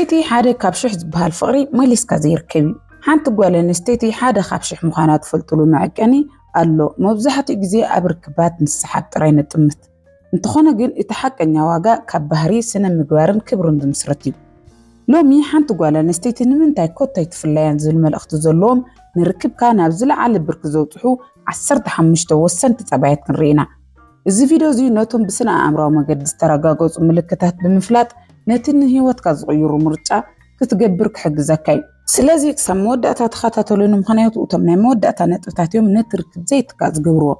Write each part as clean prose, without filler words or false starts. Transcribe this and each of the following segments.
استيتي حدا كابشح زبهال فقري ماليسكا زيركبي حانت قوالن استيتي حدا خابشح مخانات فلطلو معكاني قالو مبزحت اجزي ابركبات نسحاب ترين التمت انتخونا قل اتحق ان يواقع كبهري سنة مقوارن كبرن دمسرتيو لومي حانت قوالن استيتي نمنتاي كوتا يتفلايان زلم الاخت زلوم نركب كان ابزل على بركزو تحو عسرت حمشتو وسنت تبعيت كنرينا إذا فيديو زي نوتهم بسنة أمراو مقد استراغاقوز وملكتات بمفلات نتن هيوات كازغيرو مرجع كتقبرك حق زكاي سلازيك سمودة تخاتاتولون مخانيات وطمناي مودة نتفتاتيوم نترك زيت كازغيرو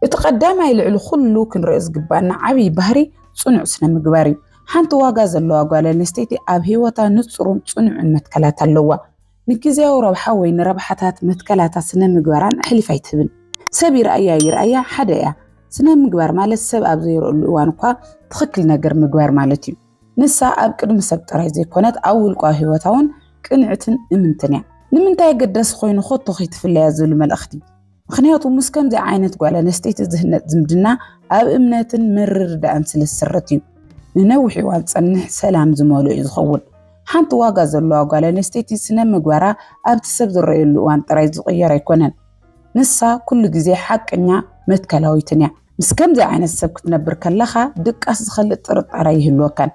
اتقدام يلعلو خلو كن رئيس قبانا عبي بهري صنع سنة مقباري حانتو واقاز اللوا قوالا نستيتي اب هيواتا نتصرون صنع متكلات اللوا نكيزيو روحاوي نربحتات متكلات سنة مقباران أحلي فايتهبن سبي رأيا حدايا سنة مقبار مالت سب أب زيرو الوانقا تخكل نقر مقبار مالتي نسا أب كرم سب ترايزي كونت أول قاهوتاون كنعتن امنتنيا نمنتا يقدس خوين خطو خيت في اللي يزول مالأختي مخنياتو مسكم زي عينت قوالا نستيت زهنت زمدنا أب امناتن مرر دعنسل السرتيو ننوحي وانتصنح سلام زمولو يزخول حانتو واقا زلوا قوالا نستيتي سنة مقبارا أب تسب ذرعي الوان ترايز غير يكونن نسا كل جزي حقنيا متكلاويتنيا مسكم زي عين السب كتنبر كلخا دق أسخل الطرط عليه الوكان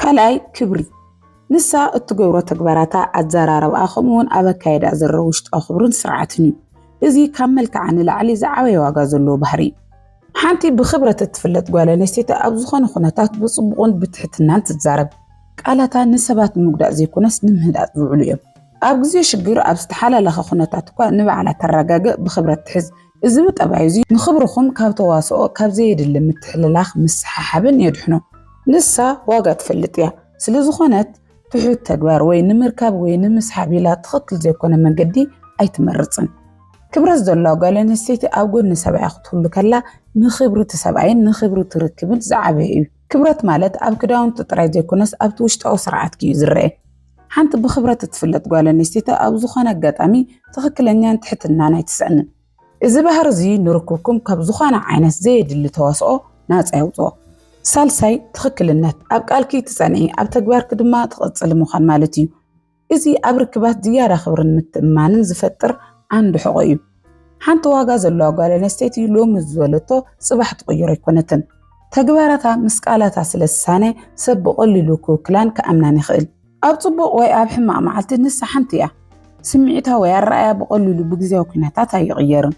كلاي كبري نسا التقورة تكبراتا أتزارارو آخمون أبا كايدا زروشت أخبرون سرعتني إذي كملك عن العلي زعوي واقازلو بحري حانتي بخبرة تتفلت قوالا نسيتا أبزخون خونتات بصبغون بتحتنان تتزارب قالتا نسبات مقدع زي كونس نمهدات بعليم أبغزي شجر أبستحالة لخا خونتات كوا نبع على ترقاق بخبرة تحز إذا بتابعيزي نخبركم كاب تواصل كاب زيد اللي متحللاخ مسححبن يدحنو لسه واقعت فلتيا سلزخونت تحوت تقبار وين مركب وين مسحبي لا تخطل زي كنا من قدي أي تمرصن كبرز دلو قال نسيت أقول نسبع أخذهم لكلا نخبروا تسبعين نخبروا تركبن زعبي كبرت مالت أب كداون تطري زي كناس أب توشت أو سرعات كي زرعي حنت بخبرة تتفلت قال نسيت أب زخانة قطعمي تخكلني أنت حتى النانا يتسألن إذا بهرزي نركبكم كبزخانة عينس زيد اللي تواصقه ناس أيوطوه سالساي تخكل النت أبقالكي تسأني أب تقبار كدما تغطل مخان مالتي إذي أبركبات زيارة خبرن متأمانن زفتر عنده حقيب حانت واقاز اللو قال نستيتي لوم الزولتو صباح تغير يكونتن تقبارتا مسكالتا سلساني سب قولي لوكو كلان كأمناني خيل أب طبق وي أب حما معالتي نسا حانتيا سمعتها ويا الرأي بقولي لبقزي وكيناتاتا يغيرن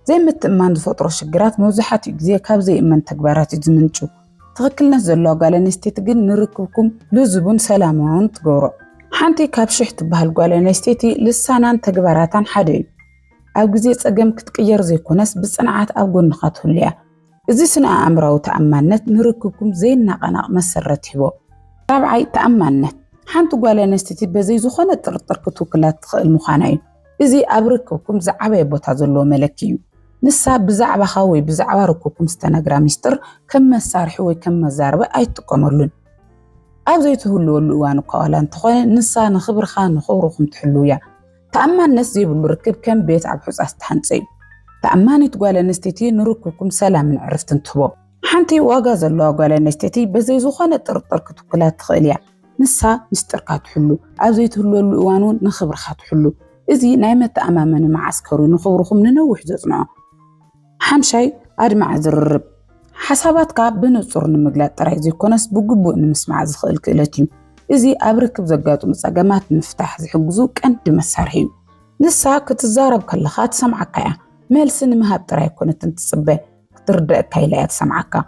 زي متأمان دفطر الشجرات موزحات يجزي كاب زي إمان تقبارات يزمنشو تغكلنا زلو قال نستيتقن نركبكم لزبون سلامون تقورو حانتي كاب شحت بهالقوال نستيتي لسانان تقباراتان حدي أو جزي تقم كتقير زي كونس بصنعات أو قنقات هليا إذا سنة أمرو تأمانت نركبكم زي النقناق مسرت حبو رابعي تأمانت حانتو قال نستيتي بزي زخونة تركتو كلات المخانعين إذي أبركبكم زعبي بوتا زلو ملكيو نسا بزعبا خاوي بزعبا ركوكم ستانغرام يستر كم مسارح وكم مزاربة أي تقومرلون أو زي تهلو اللوان قوالان تخوين نسا نخبر خان نخوركم تحلويا تأمان ناس زي بالركب كم بيت عبحوز أستحنسي تأماني تقوال نستيتي نركبكم سلام من عرفتن تبو حانتي واقاز الله قوال نستيتي بزي زخانة تركتو كلات تخيليا نسا مستركات حلو أو زي تهلو اللوانون نخبر خات حلو إذي نايمة أمامنا معسكرو نخوركم ننوح زوزنعو حمشي أدمع زررب حساباتك بنصر نمقلات ترايزي كونس بقبو نمسمع زخيل كيلاتيو إذي أبركب زقاتو مساقامات مفتاح زحقزو كان دمسارهيو نسا كتزارب كاللخات سمعكايا مالسن مهاب تراي كونت انتصبه تردق كايلات سمعكا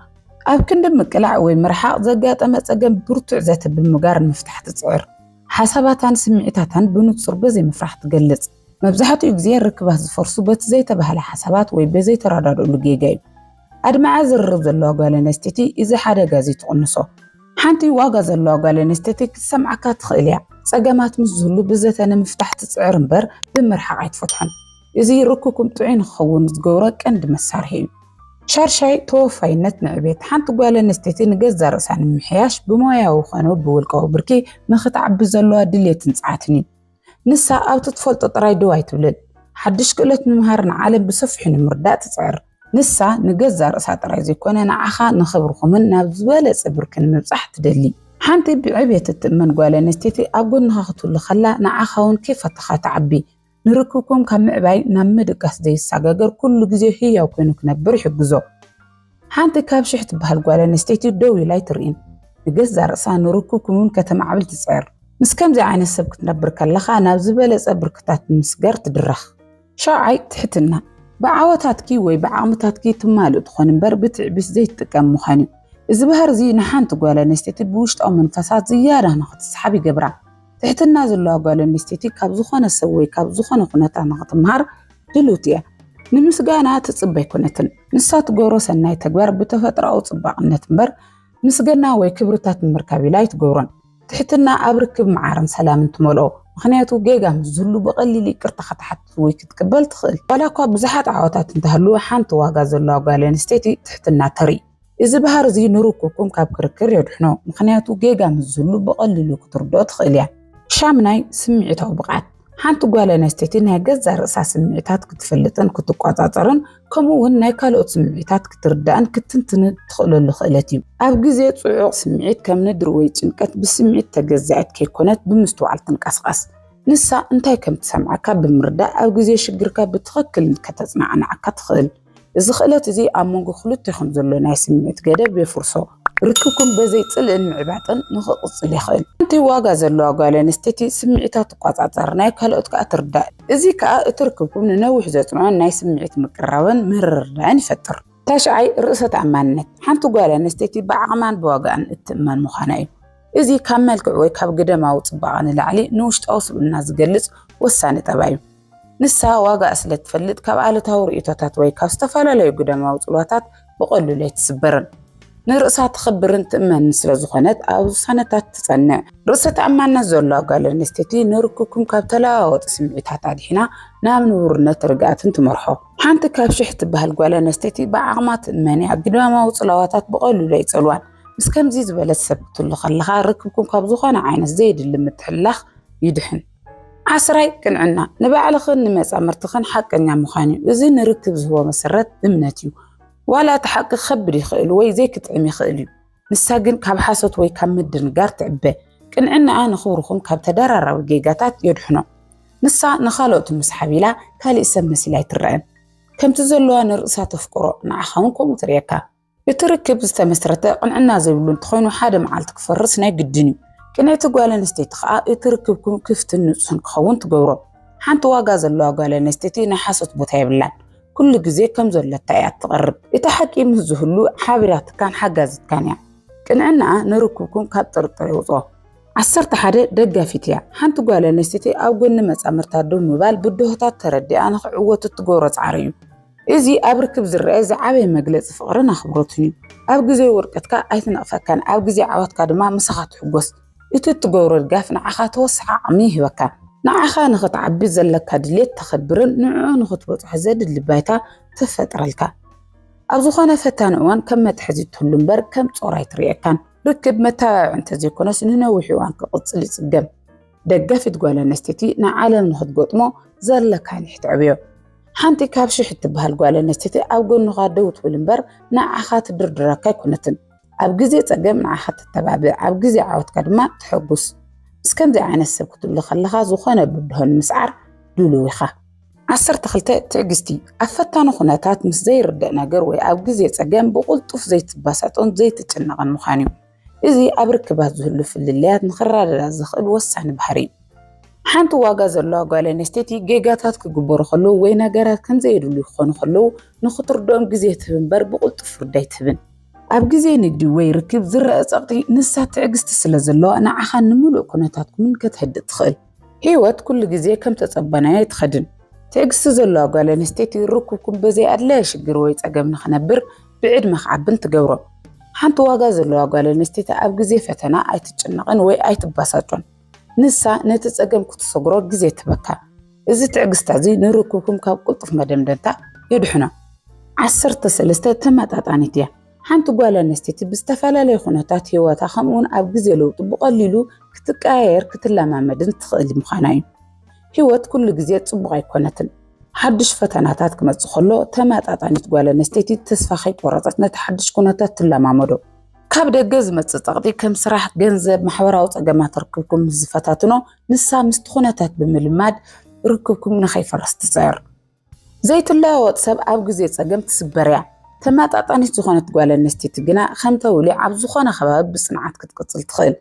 أب كندم مقلع ومرحاق زقات مساقام برتع ذات بالمقار المفتاح تتصعر حساباتان سمعتاتان بنصر بزي مفرح تقلص مبزحاتو يجزي الركبه زفرسو بت زي تبهل حسابات وي بزي ترادادو لجيجاي أدمع زرر زلو قال نستيتي إذا حدا غازي تقنصو حانتي واقا زلو قال نستيتي كسمعكا تخيليا ساقامات مزهلو بزتانا مفتاح تسعر مبر بمرحق يتفتحن إذي ركوكم تعين خون زقورك عند مسارهيو شارشاي توفاي نتنع بيت حانتو قال نستيتي نقز رأسان محياش بمويا وخانو بولقاو بركي نختعب بزلو دلية تنسعاتني نسا أو تطفل تطراي دواي تولد حدش قلت نمهارنا عالم بصفحين مردات تسعر نسا نقزر أساط رايزي كوننا عخا نخبركم منا بزبالة صبركن مبصح تدلي حانتي بعبية تأمن قوالة نستيتي أقولنها خطول خلا نعاخون كيف تخاتعبي نركوكم كم معباي نمدك أسدي الساقاقر كل جزي هي وكينو كنبر حقزو حانتي كابشحت بهالقوالة نستيتي دوي لاي ترين نقزع رأسان نركوكم كتم عبل تسعر مسكم زي عين السبك نبرك اللخا نابزبالة أبركتات مسقار تدرخ شاعي تحتنا بعواتاتكي وي بعامتاتكي تمالو تخون مبر بتعبس زي تكام مخاني إذا بهر زي نحانت قوالة نستيتي بوشت أو منفسات زيادة نخط سحابي قبرا تحت النازل الله قوالة نستيتي كابزوخانة سوي كابزوخانة قناتا نغط مهار دلوتيا نمسقانا تتصبي كونتن نسات قورو سناي تقبر بتفتر أو تصباق النتنبر مسقنا وي كبرتات مركابي لاي تقورن تحتنا أبركب معارن سلام تمولو مخنياتو جيجا مزلو بقليلي كرتخت حتى وي كتقبل تخيل ولاكو بزحات عواتات انتهلو حانت واقاز الله قوالة نستيتي تحتنا تري إذا بهر زي نروكوكم كاب كركر يدحنو مخنياتو جيجا مزلو بقليلو كتردو تخيل يعني شامناي سمعتو بقعت حانتو قوالة نستيتي نها قزا رأسا سمعتات كتفلتن كتقاطاطرن كمو وناي كالوت سمعتات كتردان كتنتن تخلو لخيلتي أب جزي صعوق سمعت كم ندروي تنكت بسمعت تجزعت كيكونات بمستوعل تنقصقص نسا انتاي كم تسمع كاب بمرداء أب جزي شجركا بتخكل كتسمع عنعك تخيل إذا خلت زي أمونغو خلوت تخم زلو ناي سمعت قدب بفرصو ركوكم بزي تسلن معبعتن نخقص لي خيل انتي واقا زلو قالة نستيتي سمعتات قاطعتر ناي كالوت كأترداء إذي كأتركبكم ننوح زيتنوان ناي سمعت مكراون مرردان فتر تاشعي رئيسة عمانت حانتو قالة نستيتي بعمان بواقعن التأمان مخاناي إذي كمل كعوي كاب قدما وطبعان العلي نوشت أوصل الناس قلت والساني تبايو نسا واقع أسلت فلت كاب آلتها ورئيتاتات ويكاب استفالا لي قدما وطلواتات بقولو لي تسبرن نرأسها تخبرن تأمان نسلا زخانات أو سانتات تصنع رأسة عمان نزولو قالة نستيتي نركوكم كاب تلاوات سمعتات عدحنا نامن ورنا ترقاتن تمرحو حانت كاب شحت بهالقوالة نستيتي بعغمات أماني قدما وطلواتات بقولو لي تسألوان بس كم زيز بلد سبتو اللي خلقها ركبكم كاب زخانة عين الزيد اللي متحلخ يدحن عسراي كن عنا نبع على خن نماس عمرتخن حق أن يعمخاني وزين نركب هو مسرات ضمناتيو ولا تحقق خبري خيل وي زي كتعمي خيلي نساقن كاب حاسوت وي كام مدن قار تعبه كن عنا أنا خورخم كاب تدرر وجيجاتات يدحنو نسا نخالوت المسحابيلا كالي اسم مسيلاي ترعن كم تزلوا نرأسها تفكروا نعخونكم وتريكا يتركب استمسرته عنا زيبلون تخوينو حدا معالتك فرسنا قدني كنا تقوالا نستيتخا يتركبكم كيف تنسون كخون تقورو حانت واقاز الله قوالا نستيتينا حاسوت بوتاي بلان كل جزي كم زلت تايات تقرب يتحكي من الزهلو حابرات كان حقازت كان يعني كان عنا نركبكم كابتر الطريوطو عصرت حدا دقا فيتيا حانت قوالا نستيتي أو قلنا مسامرتا دون مبال بدوهتات تردي أنا عوة تتقورت عريو إذي أبركب زرائز عابي مجلس فقرنا خبرتني أو جزي ورقتك أيتنا أفكان أو جزي عواتك دما مسخات حقوس يتتقور القاف نعخا توسع عميه وكا نعخا نخط عبي زلك هدليت تخبرن نعو نخط بطح زاد اللي بايتا تفتر الكا أبزوخانا فتان اوان كم تحزيد تهلنبر كم تصورايت ريكان ركب متابع انت زي كوناس ننوحي وان كقصلي صقم دقافت قوالا نستيتي نعالم نخط قطمو زلك هاني حتعبيو حانتي كابشي حتى بهالقوالا نستيتي أو قول نغادو تهلنبر نعخات دردراكا كونتن أب جزء تقام مع حتى التبابع أب جزء عود كدما تحبس بس كم زي عين السبكت اللي خلها زخانة بدهن مسعر دولويخة عصر تخلت تعجستي أفتانو خناتات مس زي ردنا قروي أب جزء تقام بقولتوف زي تباساتون زي تتشنغن مخانيو إذي أبركبات زهلو في الليلات نخرر لازخل وسعن بحرين حانتو واقاز الله قال نستيتي جيجاتات كجبر خلو وين جرات كم زي دولي خون خلو نخطر دوم جزء تبن بر بقولتوف رداي تبن أب جزي نجدي ويركب زر أصقي نسا تعجز تسلزلو أنا عخان نملو كناتاتكم من كتهد تخيل هيوات كل جزي كم تتصبنا يتخدن تعجز تزلو قال نستيتي ركوكم بزي أدلاش قروي تقام نخنبر بعد مخعب بنت جورو حانتو واقاز الله قال نستيتي أب جزي فتنا أي تجنقن وي أي تباساتون نسا نتتقام كتصقرو جزي تبكا إذا تعجز تعزي نركوكم كاب قلطف مدمدنتا يدحنا عصر تسلستا تماتاتانيتيا حانتو قوالا نستيتي بستفالا لي خونتات هواتا خمون أب جزي لو بقليلو كتقاير كتلا معمدن تخيل مخاناين هوات كل جزي تصبغي كونتن حدش فتناتات كما تخلو تماتاتانيت قوالا نستيتي تسفاخي ورطات نتحدش كونتات تلا معمدو ካብ ደገ ዝመጽእ ጠቕጢ ከም ስራሕ ገንዘብ ማሕበራዊ ፀገማት ርክብኩም ዝፈታትኖ ንሳ ምስቲ ኩነታት ብምልማድ ርክብኩም ንኸይፈርስ ትፅዕር ዘይትለዋወጥ ሰብ ኣብ ግዜ ፀገም ትስበር እያ ተመጣጣኒት ዝኾነት ጓል ኣንስተይቲ ግና ከም ተውሊ ኣብ ዝኾነ ከባቢ ብጽንዓት ክትቅጽል ትኽእል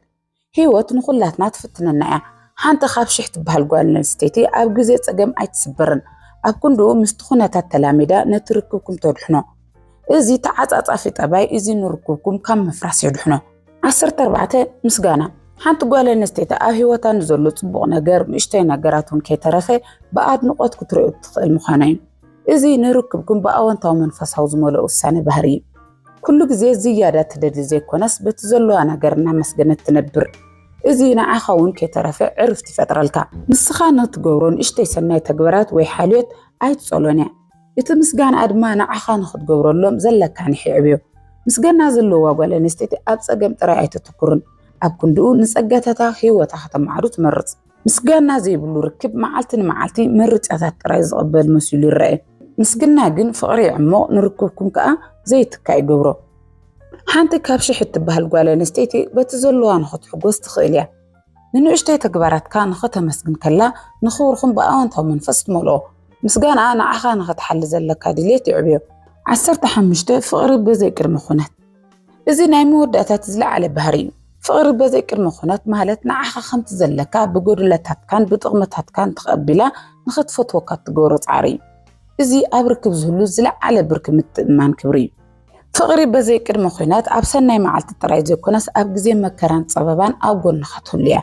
ህይወት ንኹላትና ትፍትነና እያ ሓንቲ ካብ ሽሕ ትበሃል ጓል ኣንስተይቲ ኣብ ግዜ ፀገም ኣይትስበርን ኣብ ኩንዱ ምስቲ ኩነታት ተላሚዳ ነቲ ርክብኩም ተድሕኖ እዚ ተዓጻጻፊ ጠባይ እዚ ንርክብኩም ካብ ምፍራስ ይድሕኖ 14 ምስጋና ሓንቲ ጓል ኣንስተይቲ ኣብ ህይወታ ንዘሎ ጽቡቕ ነገር ምሽተይ ነገራት እውን ከይተረፈ ብኣድንቖት ክትሪኦ ትኽእል ምዃና እዩ እዚ ንርክብኩም ብኣወንታዊ መንፈሳዊ ዝመልኦ ውሳነ ባህሪ ኩሉ ግዜ ዝያዳ ትደሊ ዘይኮነስ በቲ ዘለዋ ነገርና መስገነት ትነብር እዚ ንዓኻ እውን ከይተረፈ ዕርፍቲ ይፈጥረልካ ንስኻ ንትገብሮ ንእሽተይ ሰናይ ተግባራት ወይ ሓልዮት ኣይትጸሎን እያ እቲ ምስጋና ድማ ንዓኻ ንኽትገብረሎም ዘለካ ንሕዕብዮ ምስጋና ዘለዋ ጓል ኣንስተይቲ ኣብ ፀገም ጥራይ ኣይትትኩርን ኣብ ክንድኡ ንጸጋታታ ህይወታ ከተማዕዱ ትመርጽ ምስጋና ዘይብሉ ርክብ መዓልቲ ንመዓልቲ ምርጫታት ጥራይ ዝቕበል መሲሉ ይረአ ምስግና ግን ፍቕሪ ዕሞቕ ንርክብኩም ከዓ ዘይትካ ይገብሮ ሓንቲ ካብ ሽሕ ትበሃል ጓል ኣንስተይቲ በቲ ዘለዋ ንኽትሕጎስ ትኽእል እያ ንንእሽተይ ተግባራትካ ንኽተመስግን ከላ ንኽብርኩም ብኣወንታዊ መንፈስ ትመልኦ ምስጋና ንዓኻ ንኽትሓሊ ዘለካ ድሌት ይዕብዮ 15 ፍቕሪ በዘይ ቅድመ ኩነት እዚ ናይ መወዳእታት ዝለዓለ ባህሪ እዩ ፍቕሪ በዘይ ቅድመ ኩነት ማለት ንዓኻ ከምቲ ዘለካ ብጎድለታትካን ብጥቕምታትካን ተቐቢላ ንኽትፈትወካ ትገብሮ ጻዕሪ እዚ ኣብ ርክብ ዝህሉ ዝለዓለ ብርኪ ምትእምማን ክብሪ እዩ ፍቕሪ በዘይ ቅድመ ኩነት ኣብ ሰናይ መዓልቲ ጥራይ ዘይኮነስ ኣብ ግዜ መከራን ፀበባን ኣብ ጎንኻ ትህሉ እያ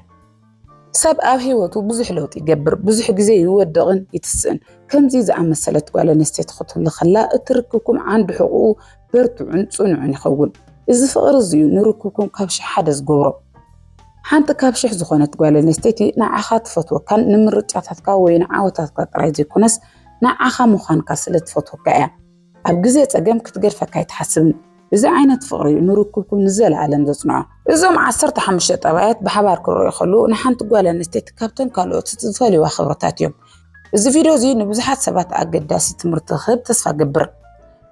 ሰብ ኣብ ህይወቱ ብዙሕ ለውጢ ይገብር ብዙሕ ግዜ ይወድቕን ይትስእን ከምዚ ዝኣመሰለት ጓል ኣንስተይቲ ክትህሉ ከላ እቲ ርክብኩም ዓንዲ ሕቑኡ በርቱዕን ጽኑዕን ይኸውን እዚ ፍቕሪ እዚዩ ንርክብኩም ካብ ሽሕ ሓደ ዝገብሮ ሓንቲ ካብ ሽሕ ዝኾነት ጓል ኣንስተይቲ ንዓኻ ትፈትወካን ንምርጫታትካ ወይ ንዓወታትካ ጥራይ ዘይኮነስ ንዓኻ ምዃንካ ስለ ትፈትወካ እያ ኣብ ግዜ ፀገም ክትገድፈካ ኣይትሓስብን እዚ ዓይነት ፍቕሪ ንርክብኩም ንዘለዓለም ዘጽንዖ እዞም 15 ጠባያት ብሓባር ክርአዩ ከለዉ ንሓንቲ ጓል ኣንስተይቲ ካብተን ካልኦት ዝፈልዩዋ ክብርታት እዮም እዚ ቪድዮ እዚ ንብዙሓት ሰባት ኣገዳሲ ትምህርቲ ክህብ ተስፋ ገብር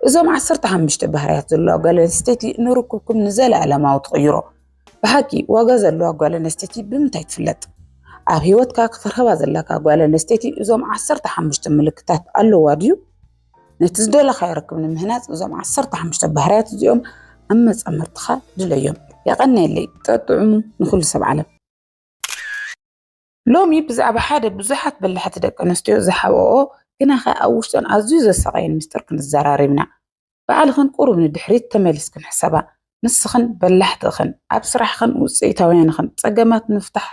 እዞም 15 ባህርያት ዘለዋ ጓል ኣንስተይቲ ንርክብኩም ንዘለዓለማዊ ትቕይሮ ብሓቂ ዋጋ ዘለዋ ጓል ኣንስተይቲ ብምንታይ ትፍለጥ ኣብ ህይወትካ ክትረኸባ ዘለካ ጓል ኣንስተይቲ እዞም 15 ምልክታት ኣለዋ ድዩ ነቲ ዝደለኻ ይረክብ ንምህናፅ እዞም 15 ባህርያት እዚኦም ኣብ መፀመርትኻ ድለዮም የቐኒየለይ ጠጥዑሙ ንኩሉ ሰብ ዓለም ሎሚ ብዛዕባ ሓደ ብዙሓት በላሕቲ ደቂ ኣንስትዮ ዝሓብኦ ግናኸ ኣብ ውሽጦን ኣዝዩ ዘሰቃየን ምስጢር ክንዘራርብ ኢና ባዕልኽን ቁሩብ ንድሕሪት ተመሊስክን ሕሰባ ንስኽን በላሕትኽን ኣብ ስራሕኽን ውፅኢታውያንኽን ፀገማት ምፍታሕ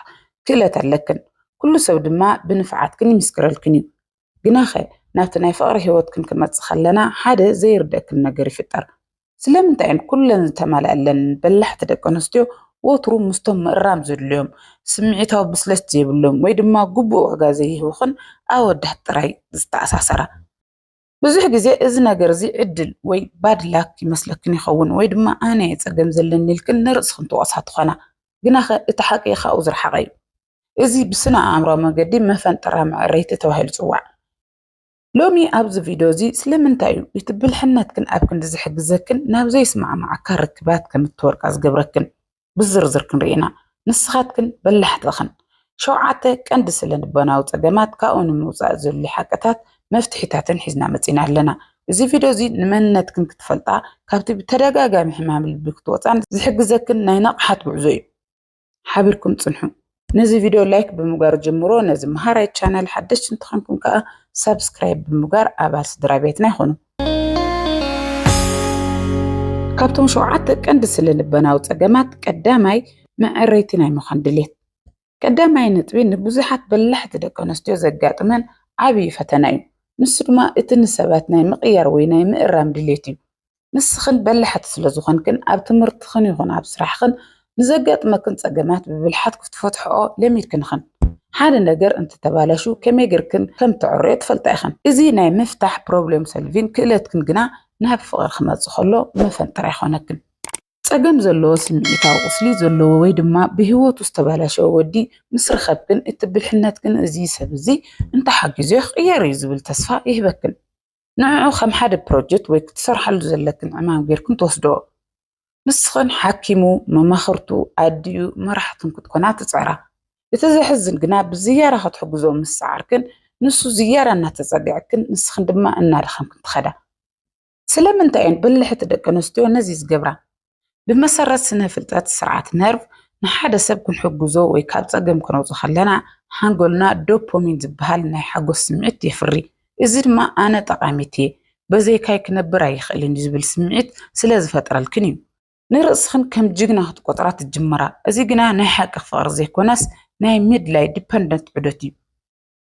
ክእለት ኣለክን ኩሉ ሰብ ድማ ብንፍዓትክን ይምስክረልክን እዩ ግናኸ ናብቲ ናይ ፍቕሪ ህይወትክን ክንመጽእ ከለና ሓደ ዘይርደአክን ነገር ይፍጠር ስለምንታይን ኩለን ዝተመልአለን በላሕቲ ደቂ ኣንስትዮ ወትሩ ምስቶም ምእራም ዘድልዮም ስምዒታዊ ብስለት ዘይብሎም ወይ ድማ ግቡእ ዋጋ ዘይህቡኽን ኣወዳት ጥራይ ዝተኣሳሰራ ብዙሕ ግዜ እዚ ነገር እዚ ዕድል ወይ ባድላክ ይመስለክን ይኸውን ወይ ድማ ኣነ ፀገም ዘለኒ ኢልክን ንርእስኽን ትወቕሳ ትኾና ግናኸ እቲ ሓቂ ካብኡ ዝረሓቐ እዩ እዚ ብስነ ኣእምሮዊ መንገዲ መፈንጠራ መዕረይቲ ተባሂሉ ይፅዋዕ ሎሚ ኣብዚ ቪድዮ እዚ ስለምንታይ እዩ እቲ ብልሕነትክን ኣብ ክንዲ ዝሕግዘክን ናብ ዘይስማዕማዓካ ርክባት ከም እትወርቃ ዝገብረክን ብዝርዝር ክንርኢና ንስኻትክን በላሕትኽን 7 ቀንዲ ስለ ልቦናዊ ፀገማት ካብኡ ንምውፃእ ዘድልዩ ሓቀታት መፍትሒታትን ሒዝና መፂና ኣለና እዚ ቪድዮ እዚ ንመንነትክን ክትፈልጣ ካብቲ ብተደጋጋሚ ሕማም ልቢ ክትወፃን ዝሕግዘክን ናይ ነቕሓት ጉዕዞ እዩ ሓቢርኩም ጽንሑ ነዚ ቪድዮ ላይክ ብምግባር ጀምሮ ነዚ መሃራይ ቻናል ሓደሽቲ እንትኾንኩም ከዓ ሰብስክራይብ ብምግባር ኣባል ስድራ ቤትና ይኹኑ ካብቶም 7 ቀንዲ ስለ ልቦናዊ ፀገማት ቀዳማይ መዕረይቲ ናይ ምዃን ድሌት ቀዳማይ ነጥቢ ንብዙሓት በላሕቲ ደቂ ኣንስትዮ ዘጋጥመን ዓብዪ ፈተና እዩ ንሱ ድማ እቲ ንሰባት ናይ ምቕያር ወይ ናይ ምእራም ድሌት እዩ ንስኽን በላሕቲ ስለ ዝኾንክን ኣብ ትምህርትኽን ይኹን ኣብ ስራሕኽን ንዘጋጥመክን ፀገማት ብብልሓት ክትፈትሕኦ ለሚድክንኽን ሓደ ነገር እንትተባላሹ ከመይ ጌርክን ከም ተዕርዮ ትፈልጣ ኢኽን እዚ ናይ ምፍታሕ ፕሮብሌም ሰልቪን ክእለትክን ግና ናብ ፍቕሪ ክመፅእ ከሎ መፈንጠር ኣይኮነክን ፀገም ዘለዎ ስምዒታዊ ቁስሊ ዘለዎ ወይ ድማ ብህይወቱ ዝተባላሸወ ወዲ ምስ ረኸብክን እቲ ብልሕነትክን እዚ ሰብ እዚ እንተሓጊዙ ይቕየር እዩ ዝብል ተስፋ ይህበክን ንዕዑ ከም ሓደ ፕሮጀክት ወይ ክትሰርሓሉ ዘለክን ዕማም ጌርክን ትወስዶ ንስኽን ሓኪሙ መማኽርቱ ኣድዩ መራሕትን ክትኮና ትፅዕራ እቲ ዘሕዝን ግና ብዝያራ ክትሕግዞ ምስ ሰዓርክን ንሱ ዝያራ እናተፀጊዕክን ንስኽን ድማ እናድኸምክን ትኸዳ ስለምንታይ እየን በልሕቲ ደቂ ኣንስትዮ ነዚ ዝገብራ ብመሰረት ስነ ፍልጠት ስርዓት ነርቭ ንሓደ ሰብ ክንሕግዞ ወይ ካብ ፀገም ክነውፅእ ከለና ሓንጎልና ዶፓሚን ዝበሃል ናይ ሓጎስ ስምዒት የፍሪ እዚ ድማ ኣነ ጠቃሚት እየ በዘይካይ ክነብር ኣይኽእልን ዝብል ስምዒት ስለ ዝፈጥረልክን እዩ ንርእስኽን ከም ጅግና ክትቆጥራ ትጅመራ እዚ ግና ናይ ሓቂ ፍቅሪ ዘይኮነስ ናይ ሚድላይ ዲፐንደንት ዑደት እዩ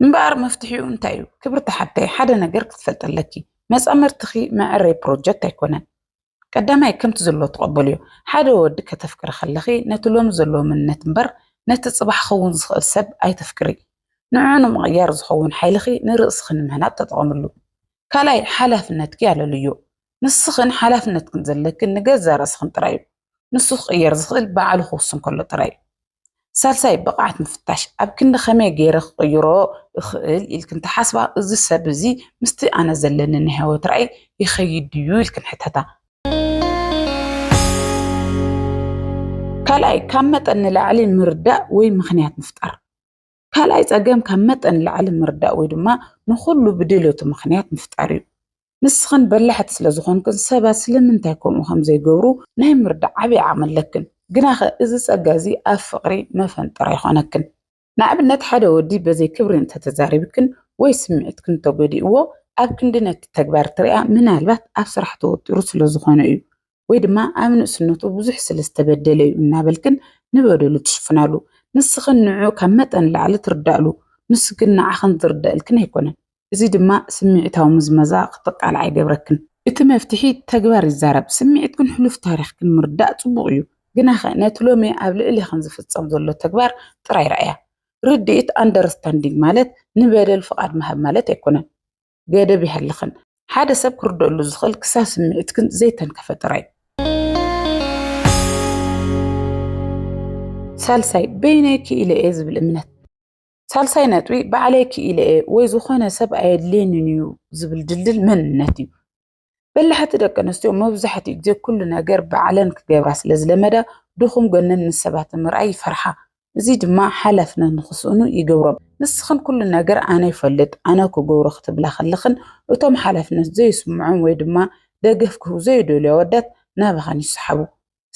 እምበኣር መፍትሒኡ እንታይ እዩ ክብርቲ ሓተይ ሓደ ነገር ክትፈልጠለኪ መፃመርትኺ መዕረይ ፕሮጀክት ኣይኮነን ቀዳማይ ከምቲ ዘሎ ተቐበሉ እዩ ሓደ ወዲ ከተፍክሪ ከለኺ ነቲ ሎሚ ዘሎ ምንነት እምበር ነቲ ፅባሕ ክኸውን ዝኽእል ሰብ ኣይተፍክሪ ንዑ ንምቕያር ዝኸውን ሓይልኺ ንርእስኺ ንምህናፅ ተጠቐምሉ ካልኣይ ሓላፍነትኪ ኣለልዮ ንስኽን ሓላፍነትክን ዘለክን ንገዛ ርእስኽን ጥራይ እዩ ንሱ ክቕየር ዝኽእል በዓሉ ክውስን ከሎ ጥራይ እዩ ሳልሳይ ብቕዓት ምፍታሽ ኣብ ክንዲ ከመይ ገይረ ክቕይሮ እኽእል ኢልክን ተሓስባ እዚ ሰብ እዚ ምስቲ ኣነ ዘለኒ ናይ ሂወት ራእይ ይኸይድ ድዩ ኢልክን ሕተታ ካልኣይ ካብ መጠን ንላዕሊ ምርዳእ ወይ ምኽንያት ምፍጣር ካልኣይ ፀገም ካብ መጠን ንላዕሊ ምርዳእ ወይ ድማ ንኹሉ ብድልየቱ ምኽንያት ምፍጣር እዩ ንስኽን በላሕቲ ስለ ዝኾንክን ሰባት ስለምንታይ ከምኡ ከም ዘይገብሩ ናይ ምርዳእ ዓብዪ ዓቕሚ ኣለክን ግና ኸ እዚ ፀጋ እዚ ኣብ ፍቕሪ መፈንጠር ኣይኾነክን ንኣብነት ሓደ ወዲ በዘይ ክብሪ እንተተዛሪብክን ወይ ስምዒትክን ተጎዲእዎ ኣብ ክንዲ ነቲ ተግባር ትሪኣ ምናልባት ኣብ ስራሕ ተወጢሩ ስለ ዝኾነ እዩ ወይ ድማ ኣብ ንእስነቱ ብዙሕ ስለ ዝተበደለ እዩ እናበልክን ንበደሉ ትሽፍናሉ ንስኽን ንዑ ካብ መጠን ላዕሊ ትርዳእሉ ንሱ ግን ንዓኽን ዝርዳእልክን ኣይኮነን እዚ ድማ ስምዒታዊ ምዝመዛ ክትቃልዓ ኣይገብረክን እቲ መፍትሒ ተግባር ይዛረብ ስምዒትክን ሕሉፍ ታሪኽክን ምርዳእ ፅቡቕ እዩ ግና ኸ ነቲ ሎሚ ኣብ ልዕሊ ኸን ዝፍፀም ዘሎ ተግባር ጥራይ ረኣያ ርድኢት ኣንደርስታንዲንግ ማለት ንበደል ፍቓድ ምሃብ ማለት ኣይኮነን ገደብ ይሃልኽን ሓደ ሰብ ክርደአሉ ዝኽእል ክሳብ ስምዒትክን ዘይተንከፈ ጥራይ ሳልሳይ በይነይ ክኢለ እየ ዝብል እምነት ሳልሳይ ነጥቢ ባዕለይ ክኢለ እየ ወይ ዝኾነ ሰብ ኣየድልየንን እዩ ዝብል ድልድል መንነት እዩ በላሕቲ ደቂ ኣንስትዮ መብዛሕትኡ ግዜ ኩሉ ነገር ባዕለን ክገብራ ስለ ዝለመዳ ድኹም ጎነን ንሰባት ምርኣይ ይፈርሓ እዚ ድማ ሓላፍነት ንኽስእኑ ይገብሮም ንስኽን ኩሉ ነገር ኣነ ይፈልጥ ኣነ ክገብሮ ክትብላ ከለኽን እቶም ሓላፍነት ዘይስምዖም ወይ ድማ ደገፍ ክህቡ ዘይደልዩ ኣወዳት ናባኻን ይሰሓቡ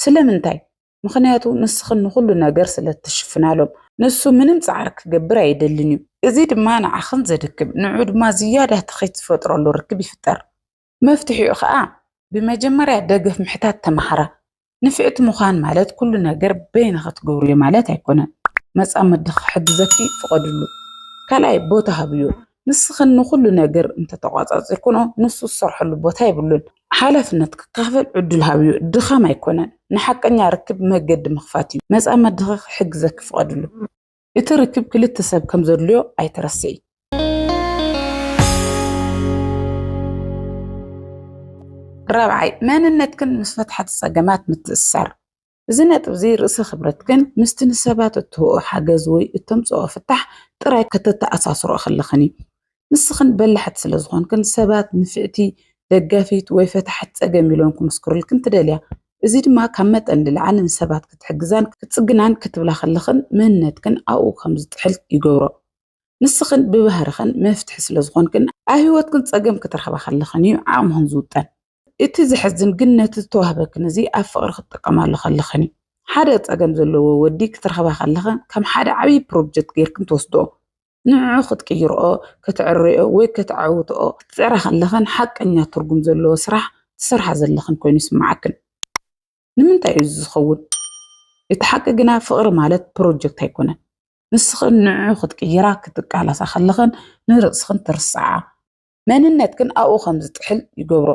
ስለምንታይ ምክንያቱ ንስኽን ንኹሉ ነገር ስለ ትሽፍናሎም ንሱ ምንም ፃዕሪ ክገብር ኣይደልን እዩ እዚ ድማ ንዓኽን ዘድክም ንዑ ድማ ዝያዳ ትኸይት ዝፈጥረሉ ርክብ ይፍጠር መፍትሒኡ ከዓ ብመጀመርያ ደገፍ ምሕታት ተማሃራ ንፍዕቲ ምዃን ማለት ኩሉ ነገር በይንኻ ትገብሩ እዩ ማለት ኣይኮነን መፃመዲ ክሕግዘኪ ፍቐድሉ ካልኣይ ቦታ ሃብዮ ንስኽን ንኹሉ ነገር እንተተቋፃፂርኩኖ ንሱ ዝሰርሐሉ ቦታ ይብሉን ሓላፍነት ክካፈል ዕድል ሃብዮ ድኻም ኣይኮነን ንሓቀኛ ርክብ መገዲ ምኽፋት እዩ መፃመዲ ክሕግዘኪ ፍቐድሉ እቲ ርክብ ክልተ ሰብ ከም ዘድልዮ ኣይትረስዒ ራብዓይ መንነትክን ምስ ፈትሓት ፀገማት ምትእስሳር እዚ ነጥብ እዚ ርእሲ ክብረትክን ምስቲ ንሰባት እትህቦ ሓገዝ ወይ እተምፅኦ ፍታሕ ጥራይ ከተተኣሳስሮ ከለኽን እዩ ንስኽን በላሕቲ ስለ ዝኾንክን ሰባት ንፍዕቲ ደጋፊት ወይ ፈትሓት ፀገም ኢሎም ክምስክሩልክን ትደልያ እዚ ድማ ካብ መጠን ንላዕሊ ንሰባት ክትሕግዛን ክትፅግናን ክትብላ ከለኽን መንነትክን ኣብኡ ከም ዝጥሕል ይገብሮ ንስኽን ብባህርኽን መፍትሒ ስለ ዝኾንክን ኣብ ሂወትክን ፀገም ክትረኽባ ከለኽን እዩ ዓቕምኽን ዝውጠን እቲ ዝሕዝን ግን ነቲ ዝተዋህበክን እዚ ኣብ ፍቕሪ ክትጥቀማሉ ከለኽን እዩ ሓደ ፀገም ዘለዎ ወዲ ክትረኽባ ከለኽን ከም ሓደ ዓብዪ ፕሮጀክት ጌርክን ትወስድኦ ንዑ ክትቅይርኦ ክትዕርዮ ወይ ክትዓውትኦ ክትፅዕራ ከለኽን ሓቀኛ ትርጉም ዘለዎ ስራሕ ትሰርሓ ዘለኽን ኮይኑ ይስማዓክን ንምንታይ እዩ ዝኸውን እቲ ሓቂ ግና ፍቕሪ ማለት ፕሮጀክት ኣይኮነን ንስኽን ንዑ ክትቅይራ ክትቃላሳ ከለኽን ንርእስኽን ትርስዓ መንነትክን ኣብኡ ከም ዝጥሕል ይገብሮ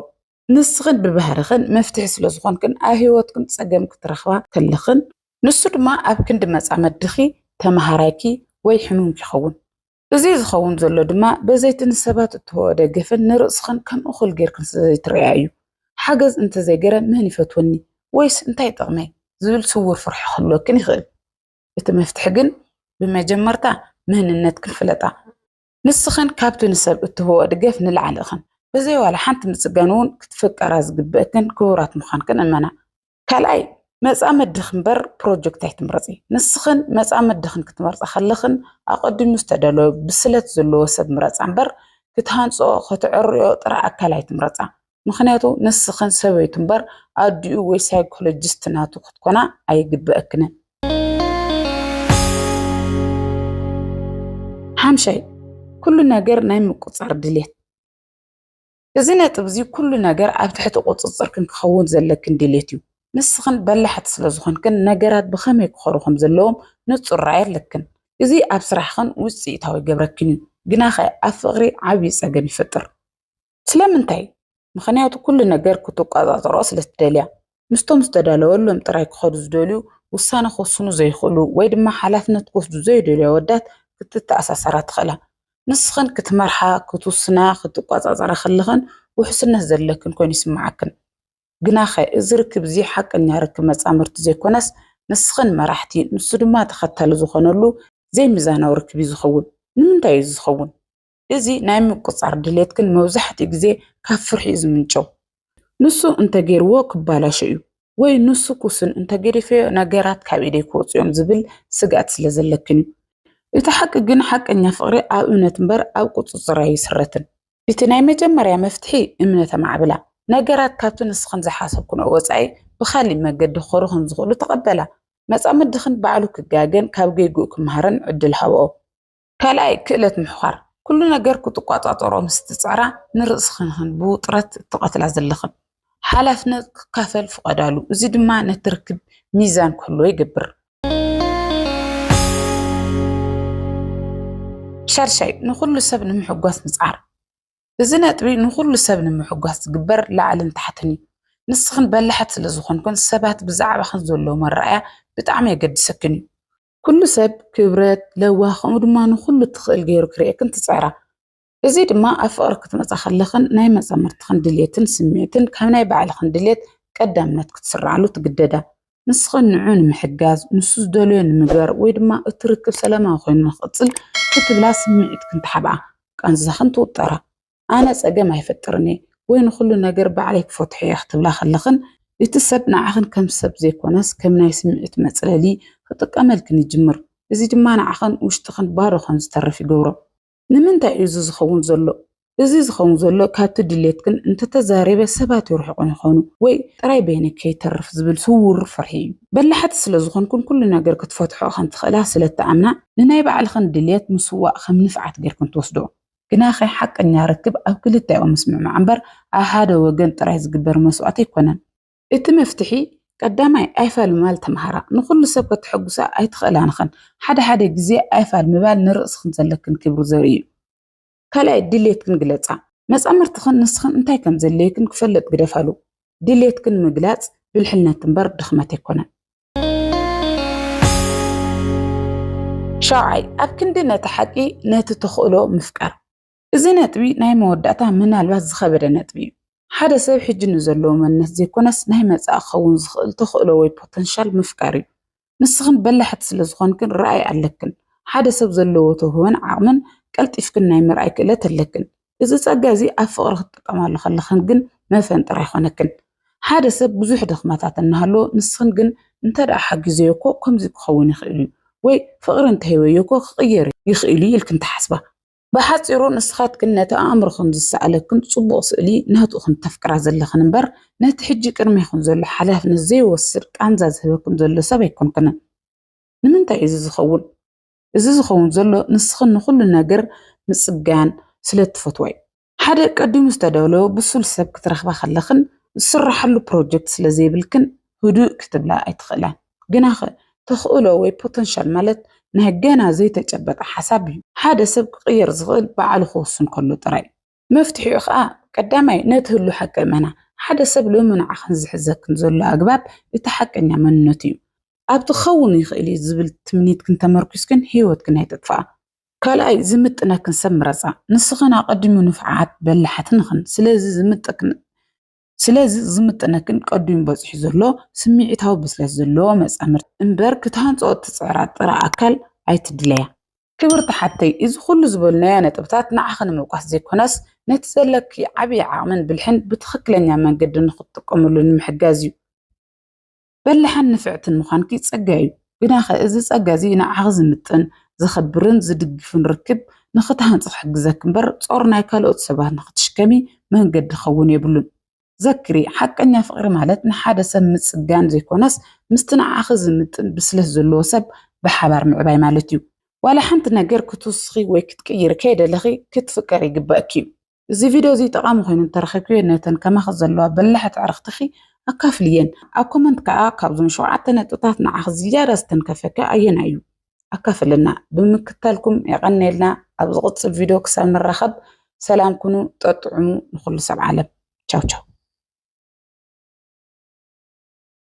ንስኽን ብባህርኽን መፍትሒ ስለ ዝኾንክን ኣብ ሂወትክን ፀገም ክትረኽባ ከለኽን ንሱ ድማ ኣብ ክንዲ መፃመድኺ ተማሃራይኪ ወይ ሕሙምኪ ይኸውን እዚ ዝኸውን ዘሎ ድማ በዘይቲ ንሰባት እትህቦ ደገፍን ንርእስኽን ከም እኹል ጌርክን ስለዘይትርአያ እዩ ሓገዝ እንተዘይገረ መን ይፈትወኒ ወይስ እንታይ ጠቕመይ ዝብል ስውር ፍርሒ ክህልወክን ይኽእል እቲ መፍትሒ ግን ብመጀመርታ መንነትክን ፍለጣ ንስኽን ካብቲ ንሰብ እትህቦ ደገፍ ንላዕሊ ኢኽን በዘይ ዋላ ሓንቲ ምፅጋን እውን ክትፍቀራ ዝግብአክን ክቡራት ምዃንክን እመና ካልኣይ መጻ መድኽንበር ፕሮጀክት ኣይትምረጺ ንስኽን መጻ መድኽን ክትመርጻ ኸለኽን ኣቐዲሙ ዝተደለወ ብስለት ዘለዎ ሰብ ምረጻ እምበር ክትሃንጾ ክትዕርዮ ጥራ ኣካል ኣይትምረጻ ምኽንያቱ ንስኽን ሰበይቱ እምበር ኣዲኡ ወይ ሳይኮሎጂስት ናቱ ክትኮና ኣይግብአክንን ሓምሻይ ኩሉ ነገር ናይ ምቁጻር ድሌት እዚ ነጥብ እዚ ኩሉ ነገር ኣብ ትሕቲ ቁፅፅር ክንክኸውን ዘለክን ድሌት እዩ ንስኽን በላሕት ስለ ዝኾንክን ነገራት ብኸመይ ክኸሩ ከም ዘለዎም ንጹር ራእይ ኣለክን እዚ ኣብ ስራሕኽን ውፅኢታዊ ገብረክን እዩ ግና ኸ ኣብ ፍቕሪ ዓብዪ ፀገም ይፈጥር ስለምንታይ ምኽንያቱ ኩሉ ነገር ክትቆፃፀሮ ስለትደልያ ምስቶም ዝተዳለወሎም ጥራይ ክኸዱ ዝደልዩ ውሳነ ክወስኑ ዘይኽእሉ ወይ ድማ ሓላፍነት ክወስዱ ዘይደልዩ ኣወዳት ክትተኣሳሰራ ትኽእላ ንስኽን ክትመርሓ ክትውስና ክትቆፃፀራ ከለኽን ውሕስነት ዘለክን ኮይኑ ይስምዓክን ግና ኸ እዚ ርክብ እዚ ሓቀኛ ርክብ መጻምርቲ ዘይኮነስ ንስኽን መራሕቲ ንሱ ድማ ተኸታሊ ዝኾነሉ ዘይሚዛናዊ ርክብ እዩ ዝኸውን ንምንታይ እዩ ዝኸውን እዚ ናይ ምቁፃር ድሌት ግን መብዛሕትኡ ግዜ ካብ ፍርሒ እዩ ዝምንጨው ንሱ እንተገይርዎ ክባላሾ እዩ ወይ ንሱ ኩስን እንተገዲፈዮ ነገራት ካብ ኢደይ ክወፁ እዮም ዝብል ስጋት ስለ ዘለክን እዩ እቲ ሓቂ ግን ሓቀኛ ፍቕሪ ኣብ እምነት እምበር ኣብ ቁፅፅር ኣይስረትን እቲ ናይ መጀመርያ መፍትሒ እምነት ማዕብላ ነገራት ካብቲ ንስኽን ዝሓሰብክኖ ወፃኢ ብኻሊእ መገዲ ክኸሩ ከም ዝኽእሉ ተቐበላ መጻምድኽን ባዕሉ ክጋገን ካብ ገይጉኡ ክምሃርን ዕድል ሃብኦ ካልኣይ ክእለት ምሕኻር ኩሉ ነገር ክትቆፃፀሮ ምስ ትፅዕራ ንርእስኽን ብውጥረት ትቐትላ ዘለኽን ሓላፍነት ክካፈል ፍቐዳሉ እዚ ድማ ነቲ ርክብ ሚዛን ክህልዎ ይገብር ሻርሻይ ንኹሉ ሰብ ንምሕጓስ ምፅዓር እዚ ነጥቢ ንኹሉ ሰብ ንምሕጓስ ዝግበር ላዕልን ታሕትን እዩ ንስኽን በላሕት ስለ ዝኾንኩን ሰባት ብዛዕባኽን ዘለዎ መረኣያ ብጣዕሚ የገድሰክን እዩ ኩሉ ሰብ ክብረት ለዋህ ከምኡ ድማ ንኹሉ ትኽእል ገይሩ ክርኤክን ትፅዕራ እዚ ድማ ኣብ ፍቕሪ ክትመፃ ከለኽን ናይ መፃምርትኽን ድሌትን ስምዒትን ካብ ናይ ባዕልኽን ድሌት ቀዳምነት ክትስርዓሉ ትግደዳ ንስኽን ንዑ ንምሕጋዝ ንሱ ዝደልዮ ንምግባር ወይ ድማ እቲ ርክብ ሰላማዊ ኮይኑ ንኽቕፅል ክትብላ ስምዒት ክንተሓብኣ ቃንዛኽን ትውጠራ ኣነ ፀገም ኣይፈጥርን ወይ ንኹሉ ነገር ባዕለይ ክፈትሖ እየ ክትብላ ከለኽን እቲ ሰብ ንዓኽን ከም ሰብ ዘይኮነስ ከም ናይ ስምዒት መፅለሊ ክጥቀመልክን ይጅምር እዚ ድማ ንዓኽን ውሽጥኽን ባዶ ከም ዝተርፍ ይገብሮ ንምንታይ እዩ ዝኸውን ዘሎ እዚ ዝኸውን ዘሎ ካብቲ ድሌትክን እንተተዛሪበ ሰባት ይርሕቑን ይኾኑ ወይ ጥራይ በይነይ ከይተርፍ ዝብል ስውር ፍርሒ እዩ በላሕቲ ስለ ዝኾንኩን ኩሉ ነገር ክትፈትሖ ከም ትኽእላ ስለተኣምና ንናይ ባዕልኽን ድሌት ምስዋእ ከም ንፍዓት ጌርክን ትወስዶ ግና ኸ ሓቀኛ ርክብ ኣብ ክልቲኦም ምስምዕማዕ እምበር ኣብ ሓደ ወገን ጥራይ ዝግበር መስዋዕት ኣይኮነን እቲ መፍትሒ ቀዳማይ ኣይፋል ምባል ተምሃራ ንኹሉ ሰብ ክትሕጉሳ ኣይትኽእላንኽን ሓደ ግዜ ኣይፋል ምባል ንርእስኽን ዘለክን ክብሪ ዘርኢ እዩ ካልኣይ ድሌትክን ግለፃ መፃምርትኽን ንስኽን እንታይ ከም ዘድልየክን ክፈለጥ ግደፋሉ ድሌትክን ምግላፅ ብልሕልነት እምበር ድኽመት ኣይኮነን ሻውዓይ ኣብ ክንዲ ነቲ ሓቂ ነቲ ተኽእሎ ምፍቃር እዚ ነጥቢ ናይ መወዳእታ ምናልባት ዝኸበደ ነጥቢ እዩ ሓደ ሰብ ሕጂ ንዘለዎ መንነት ዘይኮነስ ናይ መጻእ ክኸውን ዝኽእል ተኽእሎ ወይ ፖተንሻል ምፍቃር እዩ ንስኽን በላሕት ስለ ዝኾንክን ረኣይ ኣለክን ሓደ ሰብ ዘለዎ ተህወን ዓቕምን ቀልጢፍክን ናይ ምርኣይ ክእለት ኣለክን እዚ ፀጋ እዚ ኣብ ፍቕሪ ክትጥቀማሉ ከለኽን ግን መፈንጥር ኣይኮነክን ሓደ ሰብ ብዙሕ ድኽመታት እናሃለዎ ንስኽን ግን እንተደኣ ሓጊዘዮ እኮ ከምዚ ክኸውን ይኽእል እዩ ወይ ፍቕሪ እንተሂበዮ እኮ ክቕየር ይኽእል እዩ ኢልክን ተሓስባ ብሓፂሩ ንስኻትክን ነቲ ኣእምሮኽን ዝሰኣለክን ፅቡቕ ስእሊ ናትኡኽን ተፍቅራ ዘለኽን እምበር ነቲ ሕጂ ቅድሚኹም ዘሎ ሓላፍነት ዘይወስድ ቃንዛ ዝህበኩም ዘሎ ሰብ ኣይኮንክንን ንምንታይ እዚ ዝኸውን እዚ ዝኸውን ዘሎ ንስኽን ንኹሉ ነገር ምፅጋን ስለትፈትዎ እዩ ሓደ ቀዲሙ ዝተደለወ ብሱል ሰብ ክትረኽባ ከለኽን ዝስራሓሉ ፕሮጀክት ስለዘይብልክን ህዱእ ክትብላ ኣይትኽእላን ግና ኸ ተኽእሎ ወይ ፖተንሻል ማለት ናይ ገና ዘይተጨበጠ ሓሳብ እዩ ሓደ ሰብ ክቕየር ዝኽእል ባዕሉ ክወስን ከሎ ጥራይ መፍትሒኡ ከዓ ቀዳማይ ነቲ ህሉ ሓቂ እመና ሓደ ሰብ ሎሚ ንዓኽን ዝሕዘክን ዘሎ ኣግባብ እቲ ሓቀኛ መንነት እዩ ኣብቲ ክኸውን ይኽእል እዩ ዝብል ትምኒት ክንተመርኩስክን ሂወትክን ኣይተጥፋኣ ካልኣይ ዝምጥነክን ሰብ ምረፃ ንስኽን ኣቐዲሙ ንፍዓት በላሕትንኽን ስለዚ ዝምጥነክን ቀዲሙ በፂሑ ዘሎ ስምዒታዊ ብስለት ዘለዎ መፃምርቲ እምበር ክትሃንፅኦ ትፅዕራ ጥራ ኣካል ኣይትድለያ ክብርቲ ሓተይ እዚ ኩሉ ዝበልናዮ ነጥብታት ንዓኽን ምውቃስ ዘይኮነስ ነቲ ዘለኪ ዓብዪ ዓቕምን ብልሕን ብትኽክለኛ መንገዲ ንኽትጥቀመሉ ንምሕጋዝ እዩ በላሕን ንፍዕትን ምዃንኪ ፀጋ እዩ ግናኸ እዚ ፀጋ እዚ ንዓኺ ዝምጥን ዝኽብርን ዝድግፍን ርክብ ንኽትሃንፅሕ ክሕግዘክ እምበር ጾር ናይ ካልኦት ሰባት ንኽትሽከሚ መንገዲ ክኸውን የብሉን ዘክሪ ሓቀኛ ፍቅሪ ማለት ንሓደ ሰብ ምፅጋን ዘይኮነስ ምስቲ ንዓኺ ዝምጥን ብስለት ዘለዎ ሰብ ብሓባር ምዕባይ ማለት እዩ ዋላ ሓንቲ ነገር ክትውስኺ ወይ ክትቅይር ከይደለኺ ክትፍቀር ይግባእክ እዩ እዚ ቪድዮ እዚ ጠቃሚ ኮይኑ እንተረኺብክዮ ነተን ከማኺ ዘለዋ በላሕቲ ኣዕርኽትኺ ኣካፍልየን ኣብ ኮመንት ከዓ ካብዞም 7 ነጥብታት ንዓኺ ዝያዳ ዝተንከፈከ ኣየና እዩ ኣካፍለና ብምክታልኩም የቀኒየልና ኣብ ዝቕፅል ቪድዮ ክሳብ ንራኸብ ሰላም ኩኑ ጠጥዑሙ ንኹሉ ሰብ ዓለም ቻው ቻው